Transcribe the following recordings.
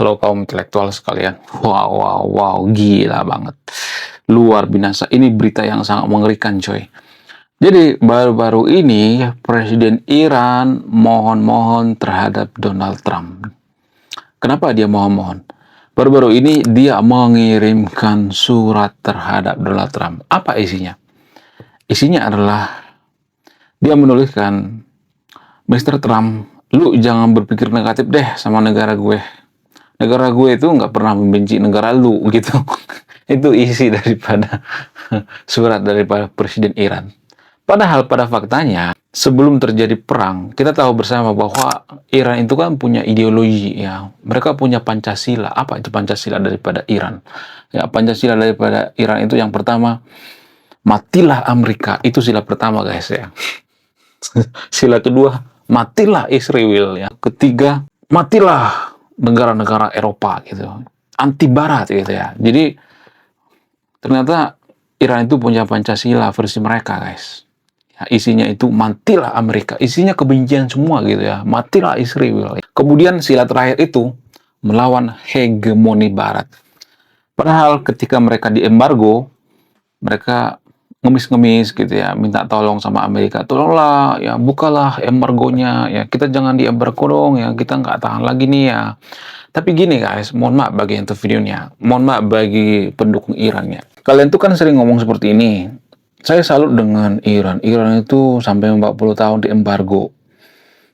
Halo kaum intelektual sekalian. Wow, wow, wow, gila banget. Luar binasa. Ini berita yang sangat mengerikan, coy. Jadi, baru-baru ini Presiden Iran mohon-mohon terhadap Donald Trump. Kenapa dia mohon-mohon? Baru-baru ini dia mengirimkan surat terhadap Donald Trump. Apa isinya? Isinya adalah dia menuliskan, Mr. Trump, lu jangan berpikir negatif deh sama negara gue. Negara gue itu nggak pernah membenci negara lu gitu. Itu isi daripada surat daripada Presiden Iran. Padahal pada faktanya sebelum terjadi perang, kita tahu bersama bahwa Iran itu kan punya ideologi ya. Mereka punya Pancasila. Apa itu Pancasila daripada Iran? Ya, Pancasila daripada Iran itu yang pertama, matilah Amerika. Itu sila pertama, guys ya. Sila kedua, matilah Israel ya. Ketiga, matilah negara-negara Eropa gitu, anti Barat gitu ya. Jadi ternyata Iran itu punya Pancasila versi mereka, guys. Ya, isinya itu matilah Amerika, isinya kebencian semua gitu ya, matilah Israel. Kemudian sila terakhir itu melawan hegemoni Barat. Padahal ketika mereka diembargo, mereka ngemis-ngemis gitu ya, minta tolong sama Amerika, tolonglah ya, bukalah embargonya ya, kita jangan diembargo dong ya, kita nggak tahan lagi nih ya. Tapi gini guys, mohon maaf bagi yang nonton videonya, mohon maaf bagi pendukung Iran ya. Kalian tuh kan sering ngomong seperti ini, saya salut dengan Iran. Iran itu sampai 40 tahun diembargo,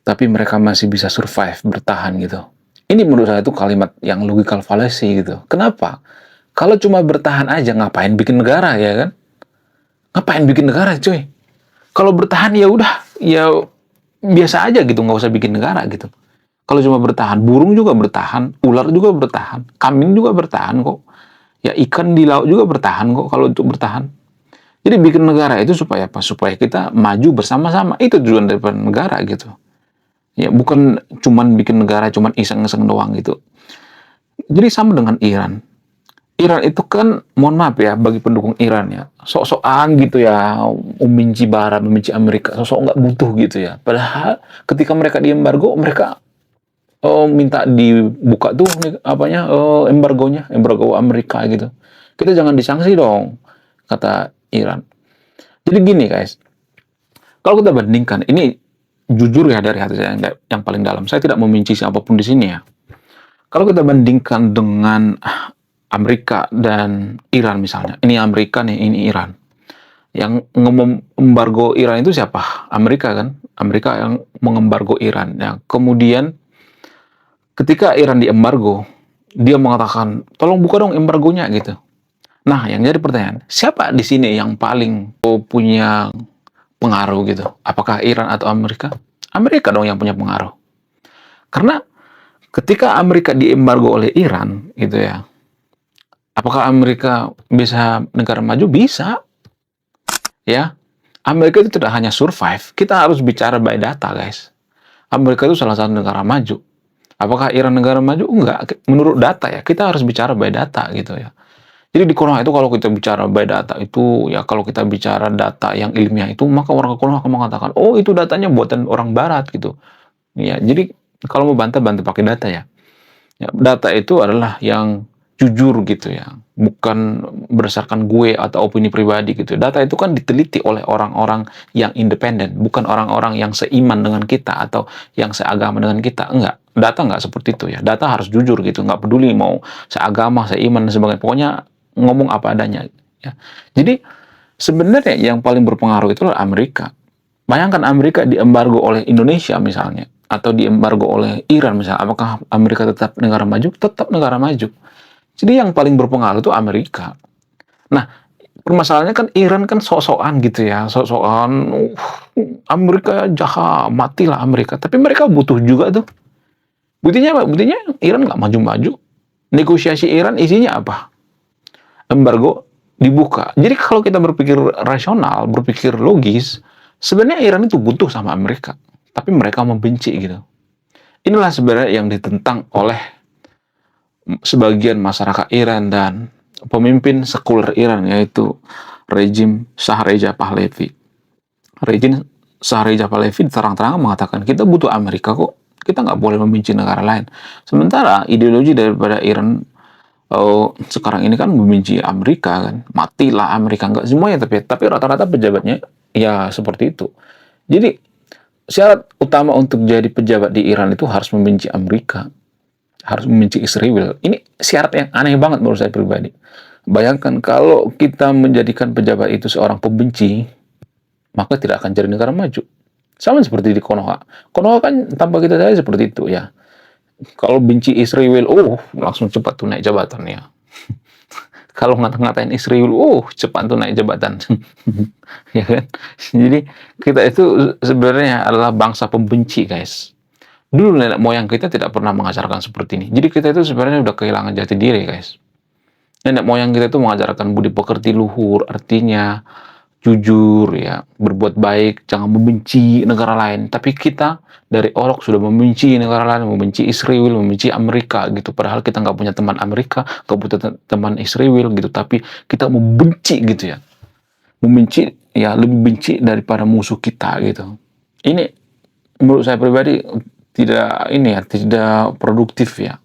tapi mereka masih bisa survive, bertahan gitu. Ini menurut saya itu kalimat yang logical fallacy gitu. Kenapa? Kalau cuma bertahan aja, ngapain bikin negara ya kan? Ngapain bikin negara, cuy? Kalau bertahan ya udah, ya biasa aja gitu, nggak usah bikin negara gitu. Kalau cuma bertahan, burung juga bertahan, ular juga bertahan, kambing juga bertahan kok. Ya ikan di laut juga bertahan kok kalau untuk bertahan. Jadi bikin negara itu supaya apa? Supaya kita maju bersama-sama. Itu tujuan daripada negara gitu. Ya bukan cuman bikin negara, cuman iseng-iseng doang gitu. Jadi sama dengan Iran. Iran itu kan, mohon maaf ya, bagi pendukung Iran ya, sok-sokan gitu ya, membenci Barat, membenci Amerika, sok-sok nggak butuh gitu ya. Padahal ketika mereka diembargo, mereka minta dibuka tuh apanya embargo Amerika gitu. Kita jangan disanksi dong, kata Iran. Jadi gini guys, kalau kita bandingkan, ini jujur ya dari hati saya yang paling dalam, saya tidak membenci siapapun di sini ya. Kalau kita bandingkan dengan Amerika dan Iran misalnya, ini Amerika nih, ini Iran. Yang mengembargo Iran itu siapa? Amerika kan? Amerika yang mengembargo Iran. Ya, kemudian ketika Iran diembargo, dia mengatakan, tolong buka dong embargonya gitu. Nah, yang jadi pertanyaan, siapa di sini yang paling punya pengaruh gitu? Apakah Iran atau Amerika? Amerika dong yang punya pengaruh. Karena ketika Amerika diembargo oleh Iran gitu ya, apakah Amerika bisa negara maju? Bisa. Ya, Amerika itu tidak hanya survive, kita harus bicara by data, guys. Amerika itu salah satu negara maju. Apakah Iran negara maju? Enggak. Menurut data ya, kita harus bicara by data gitu ya. Jadi di Quran itu kalau kita bicara by data itu, ya kalau kita bicara data yang ilmiah itu, maka orang Quran akan mengatakan, oh itu datanya buatan orang Barat gitu. Ya, jadi kalau mau bantah pakai data ya. Ya, data itu adalah yang jujur gitu ya, bukan berdasarkan gue atau opini pribadi gitu. Data itu kan diteliti oleh orang-orang yang independen, bukan orang-orang yang seiman dengan kita atau yang seagama dengan kita. Enggak, data enggak seperti itu ya. Data harus jujur gitu, nggak peduli mau seagama, seiman dan sebagainya. Pokoknya ngomong apa adanya. Ya. Jadi sebenarnya yang paling berpengaruh itu adalah Amerika. Bayangkan Amerika diembargo oleh Indonesia misalnya, atau diembargo oleh Iran misalnya, apakah Amerika tetap negara maju? Tetap negara maju. Jadi yang paling berpengaruh itu Amerika. Nah, permasalahannya kan Iran kan sok-sokan gitu ya, sok-sokan Amerika jahat, matilah Amerika. Tapi mereka butuh juga tuh. Buktinya apa? Buktinya Iran nggak maju-maju. Negosiasi Iran isinya apa? Embargo dibuka. Jadi kalau kita berpikir rasional, berpikir logis, sebenarnya Iran itu butuh sama Amerika. Tapi mereka membenci gitu. Inilah sebenarnya yang ditentang oleh sebagian masyarakat Iran dan pemimpin sekuler Iran, yaitu rejim Shah Reza Pahlavi. Rejim Shah Reza Pahlavi terang-terangan mengatakan, kita butuh Amerika kok, Kita nggak boleh membenci negara lain. Sementara ideologi daripada Iran sekarang ini kan membenci Amerika kan, matilah Amerika, nggak semuanya tapi rata-rata pejabatnya ya seperti itu. Jadi syarat utama untuk jadi pejabat di Iran itu harus membenci Amerika, harus membenci Israel. Ini syarat yang aneh banget menurut saya pribadi. Bayangkan kalau kita menjadikan pejabat itu seorang pembenci, maka tidak akan jadi negara maju. Sama seperti di Konoha. Konoha kan tanpa kita sadari seperti itu ya. Kalau benci Israel, langsung cepat tuh naik jabatan ya. Kalau ngata-ngatain Israel, cepat tuh naik jabatan. Ya kan? Jadi kita itu sebenarnya adalah bangsa pembenci, guys. Dulu nenek moyang kita tidak pernah mengajarkan seperti ini. Jadi kita itu sebenarnya udah kehilangan jati diri, guys. Nenek moyang kita itu mengajarkan budi pekerti luhur, artinya jujur ya, berbuat baik, jangan membenci negara lain. Tapi kita dari orok sudah membenci negara lain, membenci Israel, membenci Amerika gitu. Padahal kita nggak punya teman Amerika, nggak punya teman Israel gitu. Tapi kita membenci gitu ya, membenci ya, lebih benci daripada musuh kita gitu. Ini menurut saya pribadi tidak ini ya, tidak produktif ya.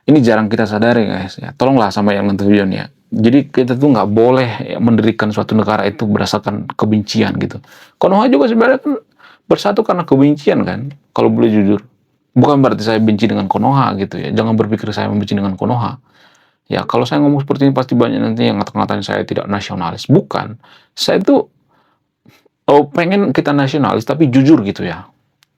Ini jarang kita sadari, guys ya. Tolonglah sama yang nonton video ya. Jadi kita tuh nggak boleh ya, mendirikan suatu negara itu berdasarkan kebencian gitu. Konoha juga sebenarnya kan bersatu karena kebencian kan, kalau boleh jujur. Bukan berarti saya benci dengan Konoha gitu ya. Jangan berpikir saya membenci dengan Konoha. Ya kalau saya ngomong seperti ini pasti banyak nanti yang ngata-ngatain saya tidak nasionalis. Bukan. Saya tuh pengen kita nasionalis tapi jujur gitu ya.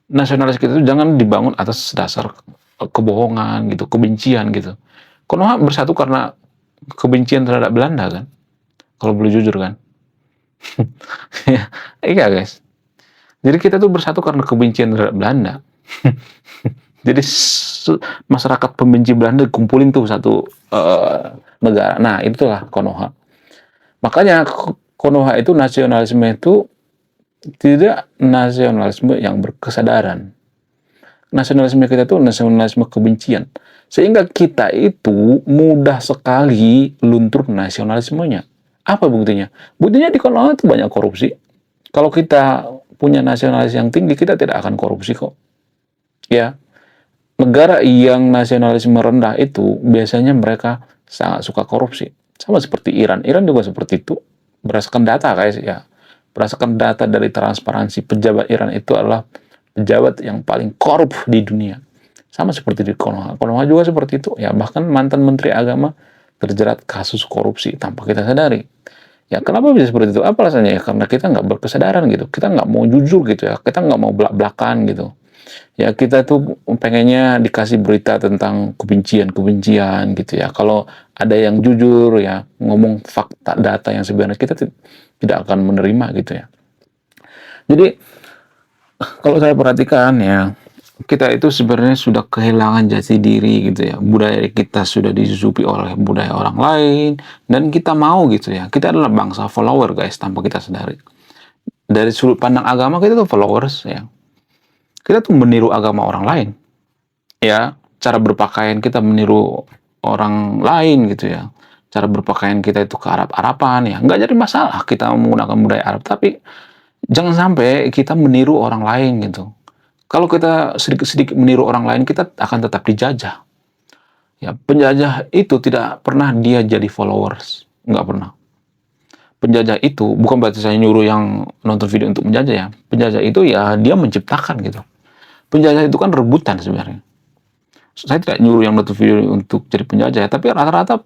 Nasionalis kita itu jangan dibangun atas dasar kebohongan gitu, kebencian gitu. Konoha bersatu karena kebencian terhadap Belanda kan, kalau boleh jujur kan. Iya guys. Jadi kita tuh bersatu karena kebencian terhadap Belanda. Jadi masyarakat pembenci Belanda kumpulin tuh satu negara. Nah itulah Konoha. Makanya Konoha itu nasionalisme itu tidak nasionalisme yang berkesadaran. Nasionalisme kita itu nasionalisme kebencian. Sehingga kita itu mudah sekali luntur nasionalismenya. Apa buktinya? Buktinya di Konoha itu banyak korupsi. Kalau kita punya nasionalis yang tinggi, kita tidak akan korupsi kok. Ya, negara yang nasionalisme rendah itu biasanya mereka sangat suka korupsi. Sama seperti Iran. Iran juga seperti itu. Berdasarkan data guys ya. Berdasarkan data dari transparansi, pejabat Iran itu adalah pejabat yang paling korup di dunia. Sama seperti di Konoha. Konoha juga seperti itu. Ya, bahkan mantan menteri agama terjerat kasus korupsi tanpa kita sadari. Ya, kenapa bisa seperti itu? Apa alasannya? Ya, karena kita nggak berkesadaran gitu. Kita nggak mau jujur gitu ya. Kita nggak mau belak-belakan gitu. Ya, kita tuh pengennya dikasih berita tentang kebencian-kebencian gitu ya. Kalau ada yang jujur ya, ngomong fakta, data yang sebenarnya, kita tidak akan menerima gitu ya. Jadi, kalau saya perhatikan ya, kita itu sebenarnya sudah kehilangan jati diri gitu ya. Budaya kita sudah disusupi oleh budaya orang lain, dan kita mau gitu ya. Kita adalah bangsa follower guys, tanpa kita sadari. Dari sudut pandang agama kita tuh followers ya. Kita tuh meniru agama orang lain. Ya, cara berpakaian kita meniru orang lain gitu ya. Cara berpakaian kita itu ke Arab-Araban ya. Nggak jadi masalah kita menggunakan budaya Arab, tapi jangan sampai kita meniru orang lain gitu. Kalau kita sedikit-sedikit meniru orang lain, kita akan tetap dijajah. Ya, penjajah itu tidak pernah dia jadi followers, nggak pernah. Penjajah itu bukan berarti saya nyuruh yang nonton video untuk menjajah ya. Penjajah itu ya dia menciptakan gitu. Penjajah itu kan rebutan sebenarnya. Saya tidak nyuruh yang nonton video untuk jadi penjajah, tapi rata-rata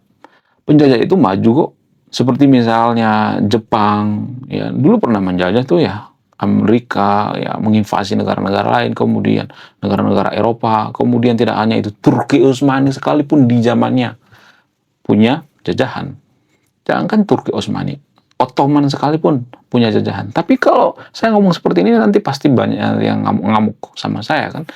penjajah itu maju kok. Seperti misalnya Jepang, ya dulu pernah menjajah tuh ya. Amerika ya menginvasi negara-negara lain, kemudian negara-negara Eropa, kemudian tidak hanya itu, Turki Utsmani sekalipun di zamannya punya jajahan. Jangankan Turki Utsmani, Ottoman sekalipun punya jajahan. Tapi kalau saya ngomong seperti ini nanti pasti banyak yang ngamuk-ngamuk sama saya kan.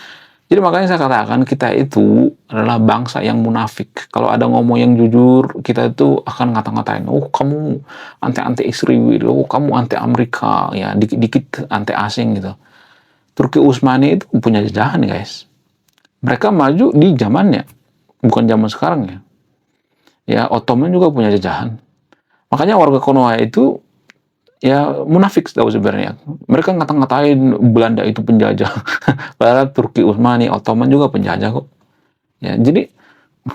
Jadi makanya saya katakan kita itu adalah bangsa yang munafik. Kalau ada ngomong yang jujur, kita itu akan ngata-ngatain, kamu anti-anti Israel, kamu anti Amerika, ya dikit-dikit anti asing gitu. Turki Utsmani itu punya jajahan guys. Mereka maju di zamannya, bukan zaman sekarang ya. Ya Ottoman juga punya jajahan. Makanya warga Konoha itu ya munafik tahu sebenarnya. Mereka ngata-ngatain Belanda itu penjajah, padahal Turki Utsmani, Ottoman juga penjajah kok. Ya, jadi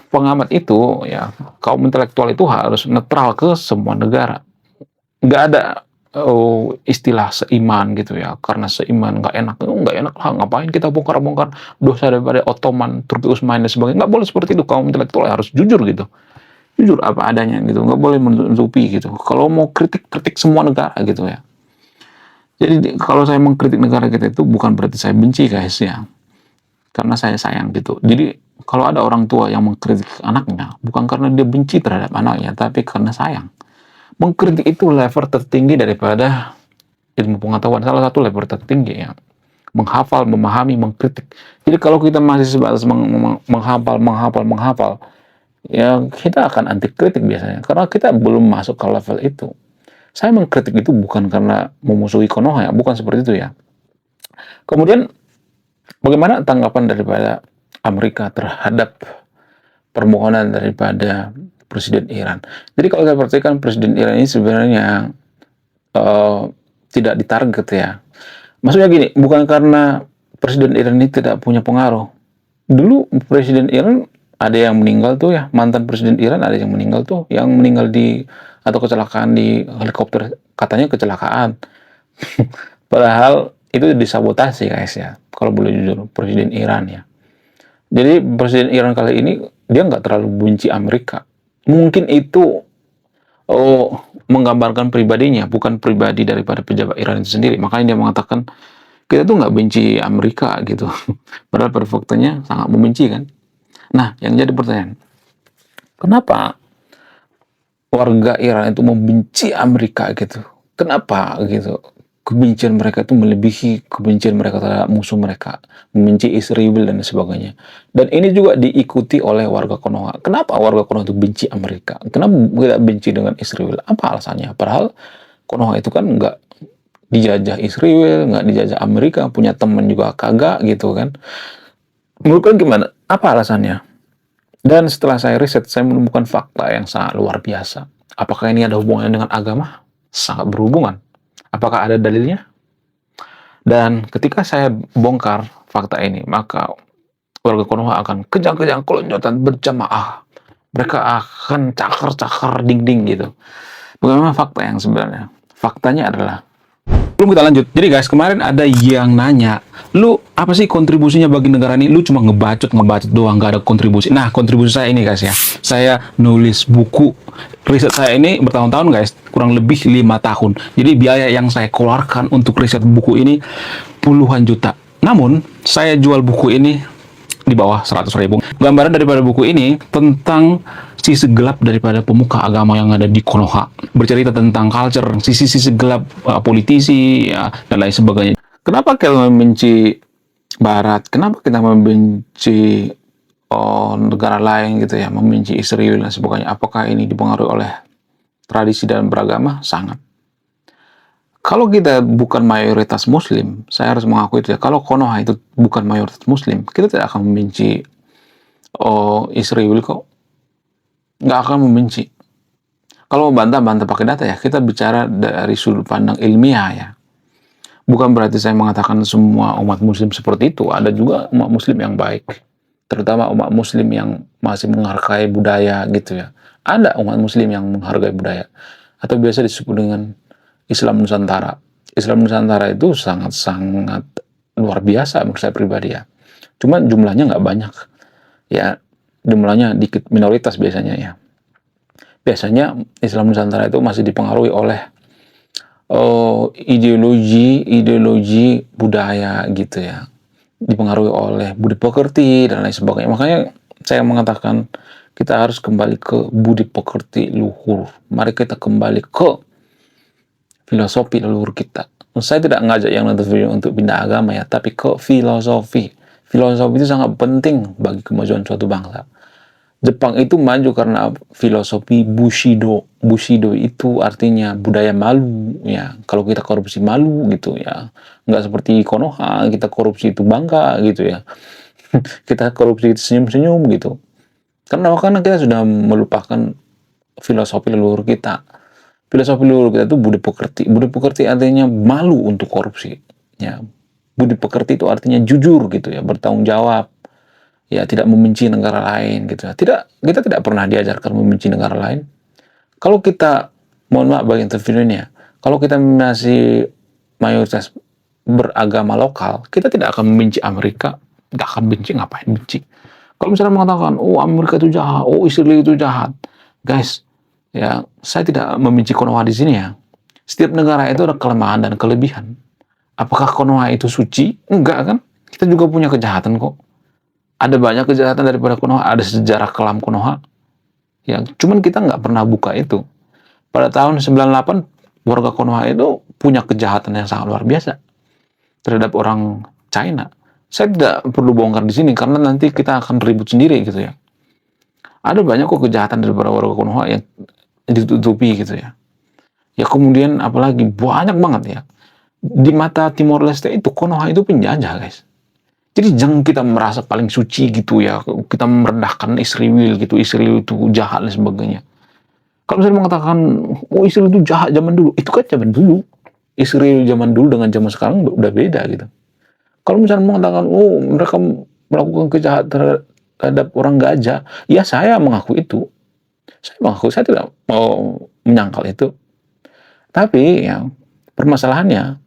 pengamat itu ya kaum intelektual itu harus netral ke semua negara. Nggak ada istilah seiman gitu ya, karena seiman nggak enak lah, ngapain kita bongkar-bongkar dosa daripada Ottoman, Turki Utsmani dan sebagainya. Nggak boleh seperti itu. Kaum intelektual harus jujur gitu, jujur apa adanya gitu, nggak boleh menutupi gitu. Kalau mau kritik, kritik semua negara gitu ya. Jadi kalau saya mengkritik negara kita itu bukan berarti saya benci guys ya, karena saya sayang gitu. Jadi kalau ada orang tua yang mengkritik anaknya, bukan karena dia benci terhadap anaknya, tapi karena sayang. Mengkritik itu level tertinggi daripada ilmu pengetahuan, salah satu level tertinggi ya. Menghafal, memahami, mengkritik. Jadi kalau kita masih sebatas menghafal, ya kita akan anti kritik biasanya, karena kita belum masuk ke level itu. Saya mengkritik itu bukan karena memusuhi Konoha ya, bukan seperti itu ya. Kemudian bagaimana tanggapan daripada Amerika terhadap permohonan daripada Presiden Iran? Jadi kalau saya perhatikan Presiden Iran ini sebenarnya uh, tidak ditarget ya. Maksudnya gini, bukan karena Presiden Iran ini tidak punya pengaruh. Dulu Presiden Iran ada yang meninggal tuh ya, mantan Presiden Iran ada yang meninggal tuh, yang meninggal di atau kecelakaan di helikopter, katanya kecelakaan. Padahal itu disabotasi guys ya, kalau boleh jujur, Presiden Iran ya. Jadi Presiden Iran kali ini dia nggak terlalu benci Amerika. Mungkin itu oh, menggambarkan pribadinya, bukan pribadi daripada pejabat Iran itu sendiri. Makanya dia mengatakan kita tuh nggak benci Amerika gitu. Padahal pada faktanya sangat membenci kan. Nah, yang jadi pertanyaan, kenapa warga Iran itu membenci Amerika gitu? Kenapa gitu? Kebencian mereka itu melebihi kebencian mereka terhadap musuh mereka, membenci Israel dan sebagainya. Dan ini juga diikuti oleh warga Konoha. Kenapa warga Konoha itu benci Amerika? Kenapa tidak benci dengan Israel? Apa alasannya? Padahal Konoha itu kan nggak dijajah Israel, nggak dijajah Amerika, punya teman juga kagak gitu kan. Menurut kalian gimana? Apa alasannya? Dan setelah saya riset, saya menemukan fakta yang sangat luar biasa. Apakah ini ada hubungannya dengan agama? Sangat berhubungan. Apakah ada dalilnya? Dan ketika saya bongkar fakta ini, maka warga Konoha akan kejang-kejang kelonjotan berjamaah. Mereka akan cakar-cakar dinding gitu. Bagaimana fakta yang sebenarnya? Faktanya adalah, belum kita lanjut. Jadi guys, kemarin ada yang nanya, lu apa sih kontribusinya bagi negara ini? Lu cuma ngebacot doang, gak ada kontribusi. Nah, kontribusi saya ini guys ya, saya nulis buku. Riset saya ini bertahun-tahun guys, kurang lebih 5 tahun. Jadi biaya yang saya keluarkan untuk riset buku ini puluhan juta. Namun, saya jual buku ini di bawah 100.000. Gambaran daripada buku ini tentang sisi gelap daripada pemuka agama yang ada di Konoha. Bercerita tentang culture, sisi-sisi gelap politisi, ya, dan lain sebagainya. Kenapa kita membenci Barat? Kenapa kita membenci negara lain gitu ya, membenci Israel dan sebagainya? Apakah ini dipengaruhi oleh tradisi dan beragama? Sangat. Kalau kita bukan mayoritas Muslim, saya harus mengakui itu ya. Kalau Konoha itu bukan mayoritas Muslim, kita tidak akan membenci Israel kok. Nggak akan membenci. Kalau bantah-bantah pakai data ya, kita bicara dari sudut pandang ilmiah ya. Bukan berarti saya mengatakan semua umat Muslim seperti itu. Ada juga umat Muslim yang baik. Terutama umat Muslim yang masih menghargai budaya gitu ya. Ada umat Muslim yang menghargai budaya. Atau biasa disebut dengan Islam Nusantara. Islam Nusantara itu sangat-sangat luar biasa menurut saya pribadi ya. Cuma jumlahnya nggak banyak. Ya, jumlahnya dikit, minoritas biasanya ya. Biasanya Islam Nusantara itu masih dipengaruhi oleh ideologi budaya gitu ya. Dipengaruhi oleh budi pekerti dan lain sebagainya. Makanya saya mengatakan kita harus kembali ke budi pekerti luhur. Mari kita kembali ke filosofi leluhur kita. Saya tidak ngajak yang nonton video untuk pindah agama ya, tapi ke filosofi. Filosofi itu sangat penting bagi kemajuan suatu bangsa. Jepang itu maju karena filosofi Bushido. Bushido itu artinya budaya malu ya. Kalau kita korupsi malu gitu ya. Nggak seperti Konoha, kita korupsi itu bangga gitu ya. Kita korupsi itu senyum-senyum gitu. Karena kita sudah melupakan filosofi leluhur kita. Filosofi luhur kita itu budi pekerti. Budi pekerti artinya malu untuk korupsi. Ya, budi pekerti itu artinya jujur gitu ya, bertanggung jawab. Ya, tidak membenci negara lain gitu ya. Kita tidak pernah diajarkan membenci negara lain. Kalau kita, mohon maaf bagi interview-nya, kalau kita masih mayoritas beragama lokal, kita tidak akan membenci Amerika, nggak akan benci, ngapain benci. Kalau misalnya mengatakan, oh Amerika itu jahat, oh Israel itu jahat, guys, ya saya tidak membenci Konoha di sini ya. Setiap negara itu ada kelemahan dan kelebihan. Apakah Konoha itu suci? Enggak kan? Kita juga punya kejahatan kok. Ada banyak kejahatan daripada Konoha, ada sejarah kelam Konoha. Ya, cuman kita nggak pernah buka itu. Pada tahun 98, warga Konoha itu punya kejahatan yang sangat luar biasa terhadap orang China. Saya tidak perlu bongkar di sini karena nanti kita akan ribut sendiri gitu ya. Ada banyak kok kejahatan daripada warga Konoha yang ditutupi gitu ya. Ya kemudian apalagi banyak banget ya. Di mata Timor Leste itu Konoha itu penjajah, guys. Jadi jangan kita merasa paling suci gitu ya. Kita merendahkan Israel gitu. Israel itu jahat dan sebagainya. Kalau misalnya mengatakan, oh Israel itu jahat zaman dulu. Itu kan zaman dulu. Israel zaman dulu dengan zaman sekarang udah beda gitu. Kalau misalnya mengatakan, oh mereka melakukan kejahatan terhadap orang Gaza. Ya saya mengaku itu. Saya mengaku, saya tidak mau menyangkal itu. Tapi ya permasalahannya,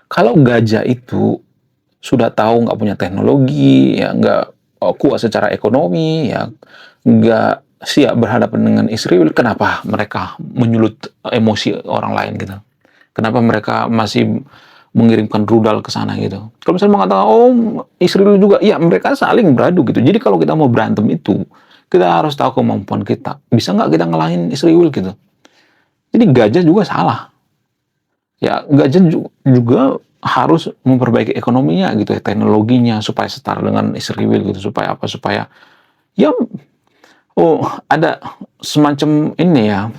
kalau Gaza itu sudah tahu nggak punya teknologi, ya nggak kuat secara ekonomi, ya nggak siap berhadapan dengan Israel, kenapa mereka menyulut emosi orang lain gitu? Kenapa mereka masih mengirimkan rudal ke sana gitu? Kalau misalnya mengatakan, oh Israel juga, ya mereka saling beradu gitu. Jadi kalau kita mau berantem itu, kita harus tahu kemampuan kita. Bisa nggak kita ngalahin Israel gitu? Jadi Gaza juga salah. Ya Gaza juga harus memperbaiki ekonominya gitu ya, teknologinya supaya setara dengan Israel gitu, supaya apa, supaya ya ada semacam ini ya,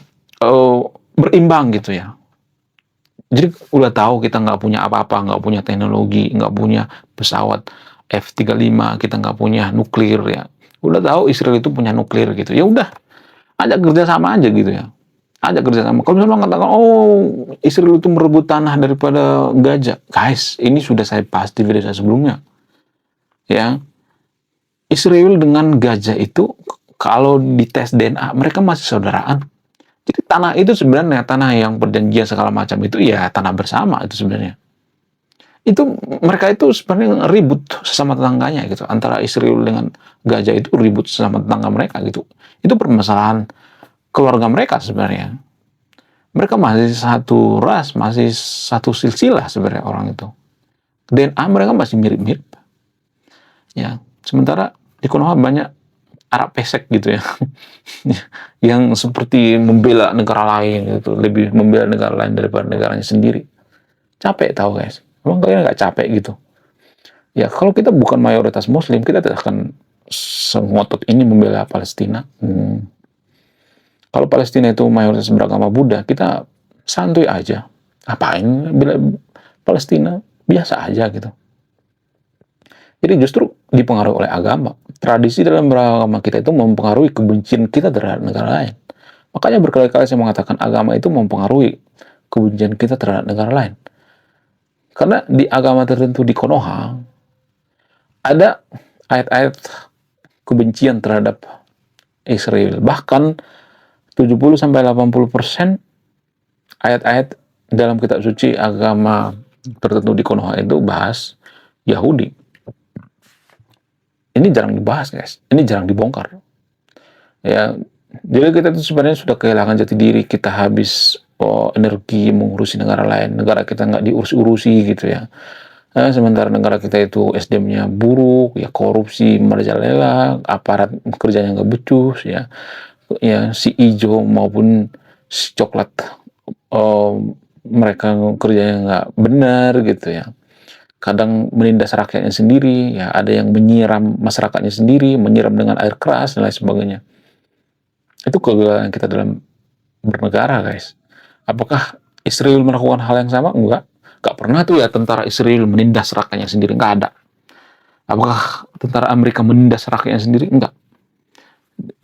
berimbang gitu ya. Jadi udah tahu kita nggak punya apa-apa, nggak punya teknologi, nggak punya pesawat F-35, kita nggak punya nuklir ya. Udah tahu Israel itu punya nuklir gitu, ya udah ajak kerjasama aja gitu ya. Ada kerjasama. Kalau misalnya mengatakan, oh Israel itu merebut tanah daripada Gaza, guys, ini sudah saya bahas di video saya sebelumnya. Ya, Israel dengan Gaza itu kalau dites DNA mereka masih saudaraan. Jadi tanah itu sebenarnya tanah yang perjanjian segala macam itu ya tanah bersama itu sebenarnya. Itu mereka itu sebenarnya ribut sesama tetangganya gitu. Antara Israel dengan Gaza itu ribut sesama tetangga mereka gitu. Itu permasalahan keluarga mereka sebenarnya. Mereka masih satu ras, masih satu silsilah sebenarnya orang itu. DNA mereka masih mirip-mirip. Ya, sementara di Konoha banyak Arab pesek gitu ya. Yang seperti membela negara lain gitu, lebih membela negara lain daripada negaranya sendiri. Capek tahu guys. Emang kalian nggak capek gitu? Ya kalau kita bukan mayoritas Muslim, kita tidak akan sengotot ini membela Palestina. Kalau Palestina itu mayoritas beragama Buddha, kita santuy aja. Apain bila Palestina? Biasa aja gitu. Jadi justru dipengaruhi oleh agama. Tradisi dalam beragama kita itu mempengaruhi kebencian kita terhadap negara lain. Makanya berkali-kali saya mengatakan agama itu mempengaruhi kebencian kita terhadap negara lain. Karena di agama tertentu di Konoha, ada ayat-ayat kebencian terhadap Israel. Bahkan 70-80% ayat-ayat dalam kitab suci agama tertentu di Konoha itu bahas Yahudi. Ini jarang dibahas, guys. Ini jarang dibongkar. Ya, jadi kita itu sebenarnya sudah kehilangan jati diri. Kita habis energi mengurusi negara lain. Negara kita nggak diurus-urusi gitu ya. Sementara negara kita itu SDM-nya buruk, ya korupsi merajalela, aparat kerjanya nggak becus, ya si hijau maupun si coklat mereka kerjanya nggak benar gitu ya. Kadang menindas rakyatnya sendiri, ya ada yang menyiram masyarakatnya sendiri, menyiram dengan air keras dan lain sebagainya. Itu kegagalan kita dalam bernegara, guys. Apakah Israel melakukan hal yang sama? Enggak. Nggak pernah tuh ya tentara Israel menindas rakyatnya sendiri, nggak ada. Apakah tentara Amerika menindas rakyatnya sendiri? Enggak.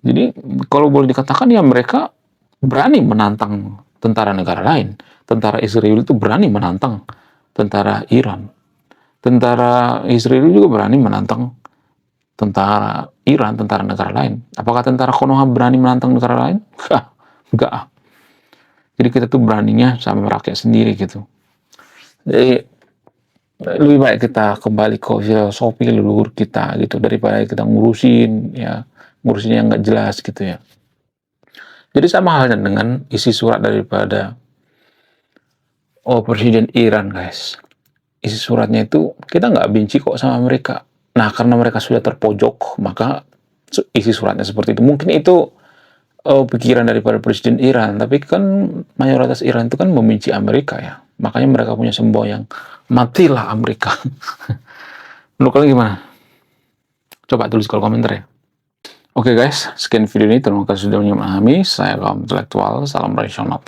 Jadi kalau boleh dikatakan ya mereka berani menantang tentara negara lain. Tentara Israel itu berani menantang tentara Iran. Tentara Israel juga berani menantang tentara Iran, tentara negara lain. Apakah tentara Konoha berani menantang negara lain? Enggak. Jadi kita tuh beraninya sama rakyat sendiri gitu. Jadi lebih baik kita kembali ke filosofi leluhur kita gitu daripada kita ngurusin yang nggak jelas gitu ya. Jadi sama halnya dengan isi surat daripada Presiden Iran, guys. Isi suratnya itu kita nggak benci kok sama mereka. Nah, karena mereka sudah terpojok, maka isi suratnya seperti itu. Mungkin itu pikiran daripada Presiden Iran, tapi kan mayoritas Iran itu kan membenci Amerika ya. Makanya mereka punya semboyan, matilah Amerika. Menurut kalian gimana? Coba tulis kolom komentar ya. Oke guys, sekian video ini. Terima kasih sudah memahami. Saya kaum intelektual. Salam rasional.